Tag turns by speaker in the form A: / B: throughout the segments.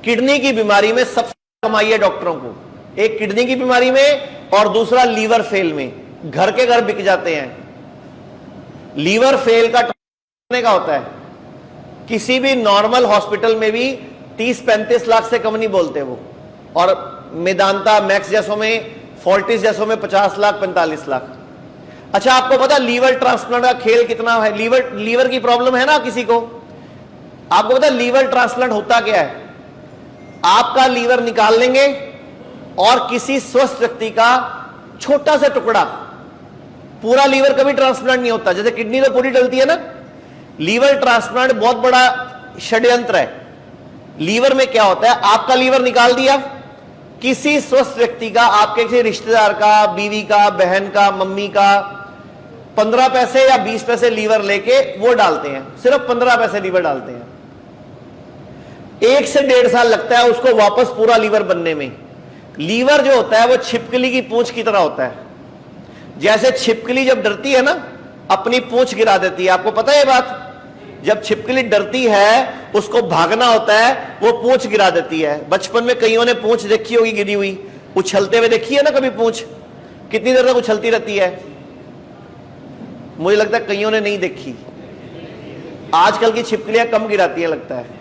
A: Kidney की बीमारी में सबसे कमाई है डॉक्टरों को, एक किडनी की बीमारी में और दूसरा लीवर फेल में। घर के घर बिक जाते हैं। लीवर फेल का का होता है, किसी भी नॉर्मल हॉस्पिटल में भी 30-35 लाख से कम नहीं बोलते वो, और मेदांता मैक्स जैसों में, फोर्टिस जैसों में 50 लाख 45 लाख। अच्छा, आपको पता लीवर ट्रांसप्लांट का खेल कितना है? लीवर की प्रॉब्लम है ना किसी को, आपको पता लीवर ट्रांसप्लांट होता क्या है? आपका लीवर निकाल लेंगे और किसी स्वस्थ व्यक्ति का छोटा सा टुकड़ा, पूरा लीवर कभी ट्रांसप्लांट नहीं होता, जैसे किडनी तो पूरी डलती है ना। लीवर ट्रांसप्लांट बहुत बड़ा षड्यंत्र है। लीवर में क्या होता है, आपका लीवर निकाल दिया, किसी स्वस्थ व्यक्ति का, आपके किसी रिश्तेदार का, बीवी का, बहन का, मम्मी का 15 पैसे या 20 पैसे लीवर लेके वो डालते हैं, सिर्फ 15 पैसे लीवर डालते हैं। 1 से 1.5 साल लगता है उसको वापस पूरा लीवर बनने में। लीवर जो होता है वो छिपकली की पूंछ की तरह होता है। जैसे छिपकली जब डरती है ना, अपनी पूंछ गिरा देती है, आपको पता है ये बात? जब छिपकली डरती है, उसको भागना होता है, वो पूंछ गिरा देती है। बचपन में कईयों ने पूंछ देखी होगी गिरी हुई, उछलते हुए देखी है ना कभी पूंछ? कितनी देर तक उछलती रहती है? मुझे लगता है कईयों ने नहीं देखी। आजकल की छिपकलियां कम गिराती है लगता है,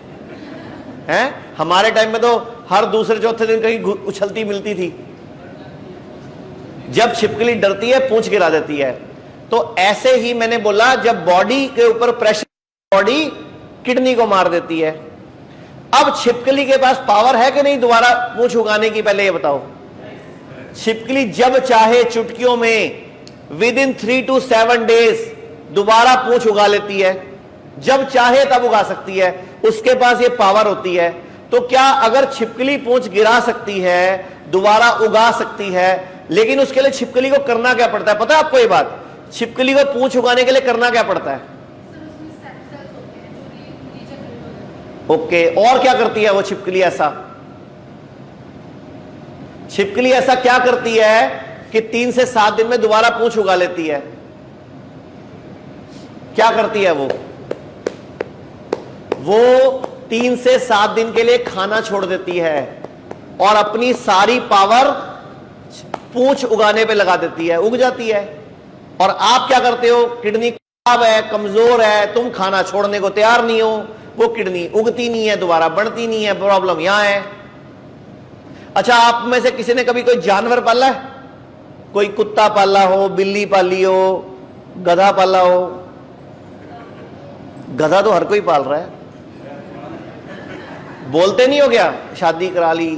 A: हैं? हमारे टाइम में तो हर दूसरे चौथे दिन कहीं उछलती मिलती थी। जब छिपकली डरती है, पूंछ गिरा देती है। तो ऐसे ही मैंने बोला, जब बॉडी के ऊपर प्रेशर, बॉडी किडनी को मार देती है। अब छिपकली के पास पावर है कि नहीं दोबारा पूंछ उगाने की? पहले ये बताओ। छिपकली जब चाहे चुटकियों में विदिन 3 to 7 days दोबारा पूंछ उगा लेती है, जब चाहे तब उगा सकती है, उसके पास ये पावर होती है। तो क्या अगर छिपकली पूंछ गिरा सकती है, दोबारा उगा सकती है, लेकिन उसके लिए छिपकली को करना क्या पड़ता है? पता है आपको ये बात? छिपकली को पूंछ उगाने के लिए करना क्या पड़ता है? ओके, और क्या करती है वो छिपकली ऐसा? छिपकली ऐसा क्या करती है कि 3 से 7 दिन में दोबारा पूंछ उगा लेती है? क्या करती है वो? 3 से 7 दिन के लिए खाना छोड़ देती है और अपनी सारी पावर पूंछ उगाने पे लगा देती है, उग जाती है। और आप क्या करते हो? किडनी खराब है, कमजोर है, तुम खाना छोड़ने को तैयार नहीं हो, वो किडनी उगती नहीं है, दोबारा बढ़ती नहीं है। प्रॉब्लम यहां है। अच्छा, आप में से किसी ने कभी कोई जानवर पाला है? कोई कुत्ता पाला हो, बिल्ली पाली हो, गधा पाला हो? गधा तो हर कोई पाल रहा है। बोलते नहीं हो गया, शादी करा ली,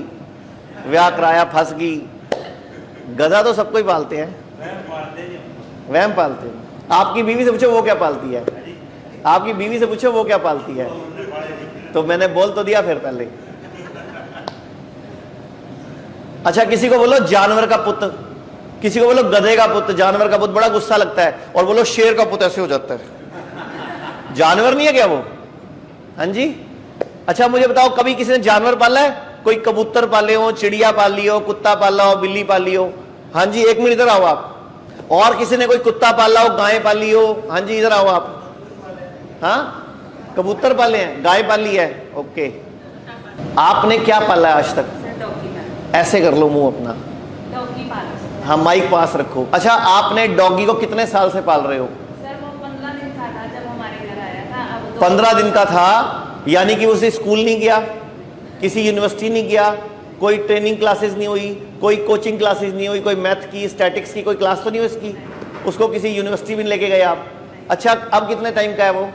A: ब्याह कराया, फंस गई। गधा तो सबको ही पालते हैं। वहम पालते हैं। आपकी बीवी से पूछो वो क्या पालती है, आपकी बीवी से पूछो वो क्या पालती है। तो मैंने बोल तो दिया फिर पहले। अच्छा, किसी को बोलो जानवर का पुत्र, किसी को बोलो गधे का पुत्र, जानवर का पुत्र, बड़ा गुस्सा लगता है। और बोलो शेर का पुत्र, ऐसे हो जाता है। जानवर नहीं है क्या वो? हाँ जी। अच्छा, मुझे बताओ, कभी किसी ने जानवर पाला है? कोई कबूतर पाले हो, चिड़िया पाली हो, कुत्ता पाला हो, बिल्ली पाली हो? हाँ जी, 1 मिनट इधर आओ आप। और किसी ने कोई कुत्ता पाला हो, गाय पाली हो? हाँ जी, इधर आओ आप। हाँ, कबूतर पाले हैं, गाय पाली है। ओके, आपने क्या पाला है आज तक? ऐसे कर लो मुंह अपना, हाँ माइक पास रखो। अच्छा, आपने डॉगी को कितने साल से पाल रहे हो?
B: सर वो 15 दिन का था जब हमारे घर आया था। अब
A: 15 दिन का था, यानी कि उसे स्कूल नहीं गया, किसी यूनिवर्सिटी नहीं गया, कोई ट्रेनिंग क्लासेस नहीं हुई, कोई कोचिंग क्लासेस नहीं हुई, कोई मैथ की, स्टैटिक्स की कोई क्लास तो नहीं हुई इसकी? उसको किसी यूनिवर्सिटी भी लेके गए आप? अच्छा, अब कितने टाइम का है वो?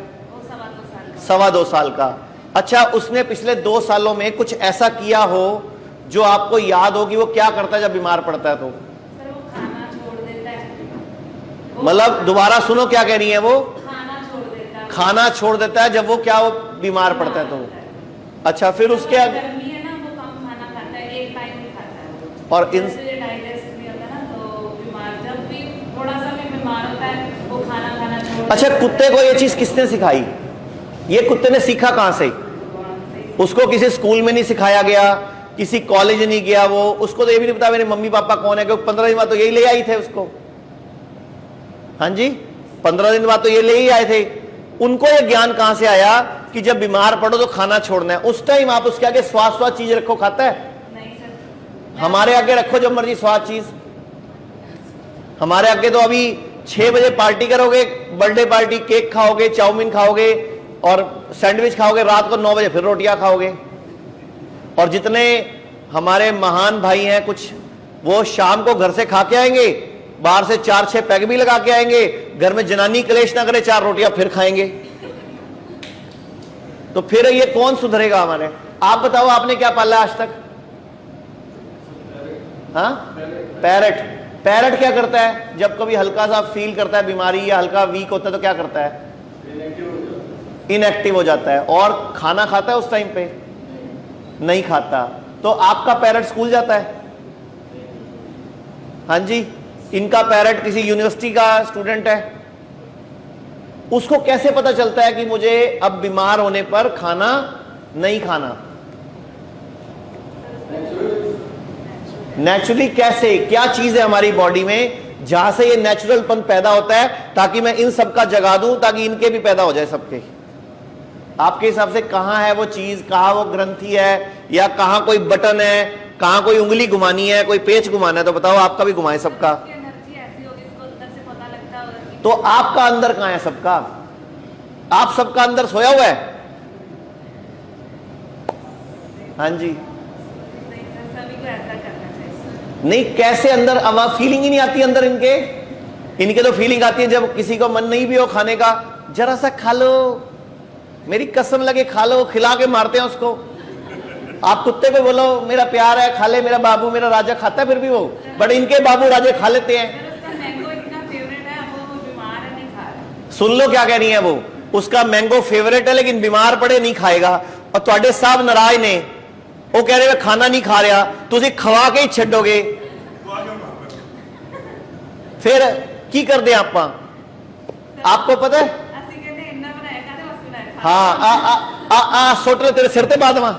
A: 2.25 साल का। अच्छा, उसने पिछले 2 सालों में कुछ ऐसा किया हो जो आपको याद हो कि वो क्या करता है जब बीमार पड़ता है? तो
B: सर वो खाना छोड़ देता है।
A: मतलब दोबारा सुनो क्या कह रही है वो?
B: खाना छोड़ देता है।
A: खाना छोड़ देता है जब वो क्या, वो बीमार पड़ता है तो? अच्छा, फिर उसके
B: गर्मी है ना, वो कम खाना खाता है, एक टाइम ही खाता है।
A: और
B: डाइजेस्ट नहीं होता ना, तो बीमार जब भी थोड़ा सा भी बीमार होता है वो खाना छोड़।
A: अच्छा, कुत्ते को ये चीज किसने सिखाई? ये कुत्ते ने सीखा कहां से? उसको किसी स्कूल में नहीं सिखाया गया, किसी कॉलेज नहीं गया वो, उसको तो ये भी नहीं पता मेरे मम्मी पापा कौन है, क्योंकि 15 दिन बाद तो यही ले आई थे उसको। हाँ जी, 15 दिन बाद तो ये ले ही आए थे। उनको ये ज्ञान कहां से आया कि जब बीमार पड़ो तो खाना छोड़ना है, उस टाइम आप उसके आगे स्वाद चीज रखो, खाता है?
B: नहीं सर।
A: हमारे आगे रखो जब मर्जी स्वाद चीज। हमारे आगे तो अभी 6 बजे पार्टी करोगे, बर्थडे पार्टी, केक खाओगे, चाउमीन खाओगे और सैंडविच खाओगे, रात को 9 बजे फिर रोटियां खाओगे। और जितने हमारे महान भाई हैं कुछ, वो शाम को घर से खा के आएंगे, बाहर से 4-6 पैग भी लगा के आएंगे, घर में जनानी क्लेश ना करे, 4 रोटियां फिर खाएंगे। तो फिर ये कौन सुधरेगा हमारे? आप बताओ, आपने क्या पाला आज तक? हाँ, पैरट। पैरट क्या करता है? जब कभी हल्का सा फील करता है बीमारी या हल्का वीक होता है तो क्या करता है? इनएक्टिव हो जाता है। और खाना खाता है उस टाइम पे? नहीं खाता। तो आपका पैरट स्कूल जाता है? हाँ जी। इनका पैरट किसी यूनिवर्सिटी का स्टूडेंट है, उसको कैसे पता चलता है कि मुझे अब बीमार होने पर खाना नहीं खाना? नेचुरली कैसे? क्या चीज है हमारी बॉडी में जहां से ये नेचुरलपन पैदा होता है, ताकि मैं इन सबका जगा दूं, ताकि इनके भी पैदा हो जाए सबके? आपके हिसाब से कहां है वो चीज? कहां वो ग्रंथि है, या कहां कोई बटन है, कहां कोई उंगली घुमानी है, कोई पेच घुमाना है? तो बताओ, आपका भी घुमाए सबका। तो आपका अंदर कहां है सबका? आप सबका अंदर सोया हुआ है? हाँ जी। नहीं, कैसे अंदर? अब फीलिंग ही नहीं आती अंदर इनके तो फीलिंग आती है जब किसी को मन नहीं भी हो खाने का, जरा सा खा लो, मेरी कसम लगे खा लो, खिला के मारते हैं उसको। आप कुत्ते पे बोलो मेरा प्यार है, खा ले मेरा बाबू मेरा राजा, खाता है फिर भी वो, बट इनके बाबू राजे खा लेते हैं। सुन लो क्या कह रही है वो, उसका मैंगो फेवरेट है लेकिन बीमार पड़े नहीं खाएगा। और ਤੁਹਾਡੇ साहब नाराज ने, वो कह रहे खाना नहीं खा रहा, तुझे खवा के ही छड्डोगे। फिर की कर दे आपको पता है? हाँ, सोट लो तेरे सिर ते बाद वहां।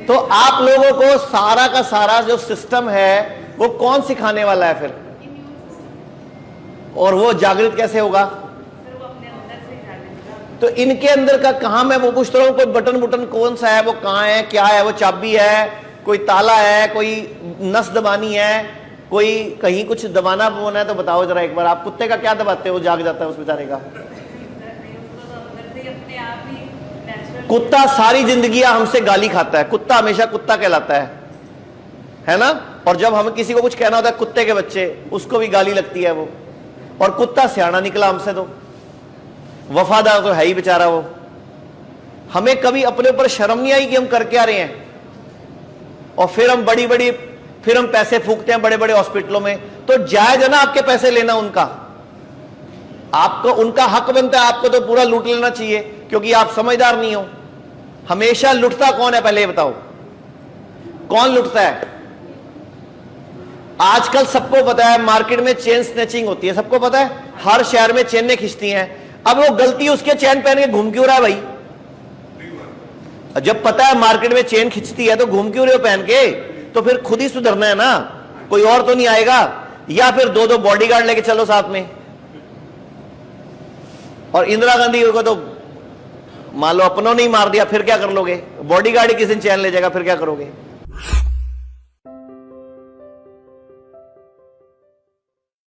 A: तो आप लोगों को सारा का सारा जो सिस्टम है वो कौन सिखाने वाला है फिर? और वो जागृत कैसे होगा? तो इनके अंदर का कहां, मैं वो पूछता हूं, कोई बटन कौन सा है, वो कहां है, क्या है? वो चाबी है, कोई ताला है, कोई नस दबानी है, कोई कहीं कुछ दबाना बोना है? तो बताओ जरा एक बार, आप कुत्ते का क्या दबाते हो, जाग जाता है उस बेचारे का? कुत्ता सारी जिंदगी हमसे गाली खाता है, कुत्ता हमेशा कुत्ता कहलाता है ना? और जब हमें किसी को कुछ कहना होता है, कुत्ते के बच्चे, उसको भी गाली लगती है वो। और कुत्ता सियाना निकला हमसे, तो वफादार तो है ही बेचारा वो। हमें कभी अपने ऊपर शर्म नहीं आई कि हम करके आ रहे हैं? और फिर हम पैसे फूकते हैं बड़े बड़े हॉस्पिटलों में। तो जायज है ना आपके पैसे लेना उनका? आपको उनका हक बनता है, आपको तो पूरा लूट लेना चाहिए, क्योंकि आप समझदार नहीं हो। हमेशा लुटता कौन है पहले ये बताओ, कौन लुटता है? आजकल सबको पता है मार्केट में चेन स्नैचिंग होती है, सबको पता है, हर शहर में चेनें खिंचती हैं। अब वो गलती उसके चेन पहन के घूम क्यों रहा है भाई? जब पता है मार्केट में चेन खिंचती है तो घूम क्यों रहे हो पहन के? तो फिर खुद ही सुधरना है ना, कोई और तो नहीं आएगा। या फिर 2-2 बॉडीगार्ड लेके चलो साथ में। और इंदिरा गांधी को तो मान लो अपनों नहीं मार दिया, फिर क्या कर लोगे? बॉडीगार्ड ही किसी दिन चैन ले जाएगा, फिर क्या करोगे?